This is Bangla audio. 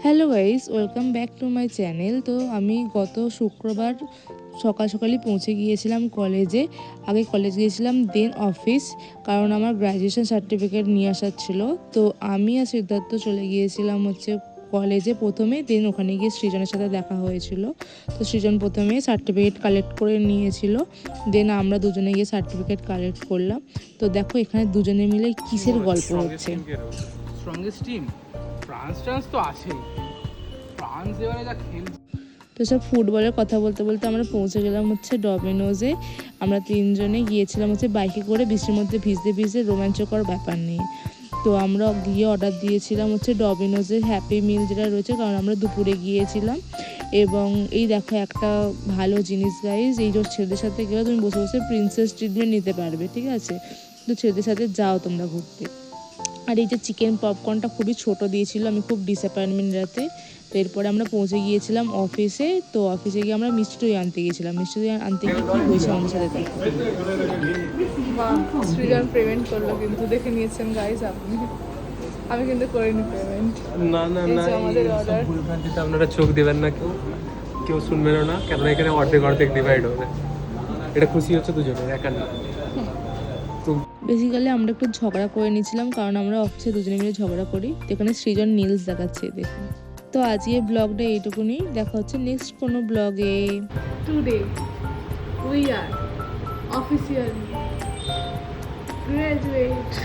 Hello guys, welcome back to my channel. তো আমি গত শুক্রবার সকাল সকালই পৌঁছে গিয়েছিলাম কলেজে। আগে কলেজ গিয়েছিলাম, দেন অফিস, কারণ আমার গ্র্যাজুয়েশন সার্টিফিকেট নিয়ে আসার ছিল। তো আমি আর সিদ্ধার্থ চলে গিয়েছিলাম কলেজে প্রথমে, দেন ওখানে গিয়ে সৃজনের সাথে দেখা হয়েছিল। তো সৃজন প্রথমে সার্টিফিকেট কালেক্ট করে নিয়েছিল, দেন আমরা দুজনে গিয়ে সার্টিফিকেট কালেক্ট করলাম। তো দেখো এখানে দুজনে মিলে কিসের গল্প হচ্ছে। স্ট্রংগেস্ট টিম ফ্রান্স তো আছেই। ফ্রান্স এবারে যা খেলছে। তো সব ফুটবলের কথা বলতে বলতে আমরা পৌঁছে গেলাম ডমিনোজে। আমরা তিনজনে গিয়েছিলাম বাইকে করে, বৃষ্টির মধ্যে ভিজতে ভিজতে, রোমাঞ্চকর ব্যাপার নিয়ে। তো আমরা গিয়ে অর্ডার দিয়েছিলাম ডমিনোজের হ্যাপি মিল যেটা রয়েছে, কারণ আমরা দুপুরে গিয়েছিলাম। এবং এই দেখো একটা ভালো জিনিস গাইজ, এই যে ছেলেদের সাথে গেলে তুমি বসে বসে প্রিন্সেস ট্রিটমেন্ট নিতে পারবে, ঠিক আছে? তো ছেলেদের সাথে যাও তোমরা ঘুরতে। আর এই যে চিকেন পপকর্নটা খুবই ছোট দিয়েছিল, আমি খুব ডিসঅ্যাপয়েন্টমেন্ট রাতে। তো এরপরে আমরা পৌঁছে গিয়েছিলাম অফিসে। তো অফিসে গিয়ে আমরা মিষ্টি দই আনতে গিয়েছিলাম। মিষ্টি দই আনতে গিয়ে কী হয়েছে আমাদের সাথে দেখো। সৃজন পেমেন্ট করলো, কিন্তু দেখে নিয়েছেন গাইজ আপনি। আমি কিন্তু করিনি পেমেন্ট। না না না, আমাদের অর্ডার। ভুলভ্রান্তিতে আপনারা চোখ দেবেন না, কেউ শুনবেনও না, কেননা এখানে অর্ধেক অর্ধেক ডিভাইড হবে। এটা খুশি হচ্ছে দুজনের, একা না। তো বেসিক্যালি আমরা একটু ঝগড়া করে নিয়েছিলাম, কারণ আমরা অফিসে দুজনে মিলে ঝগড়া করি। তো এখানে সৃজন নীলস দেখাচ্ছে, দেখুন। তো আজকে ব্লগটা এইটুকুনি, দেখা হচ্ছে নেক্সট কোনো ব্লগে। Today we are officially graduate.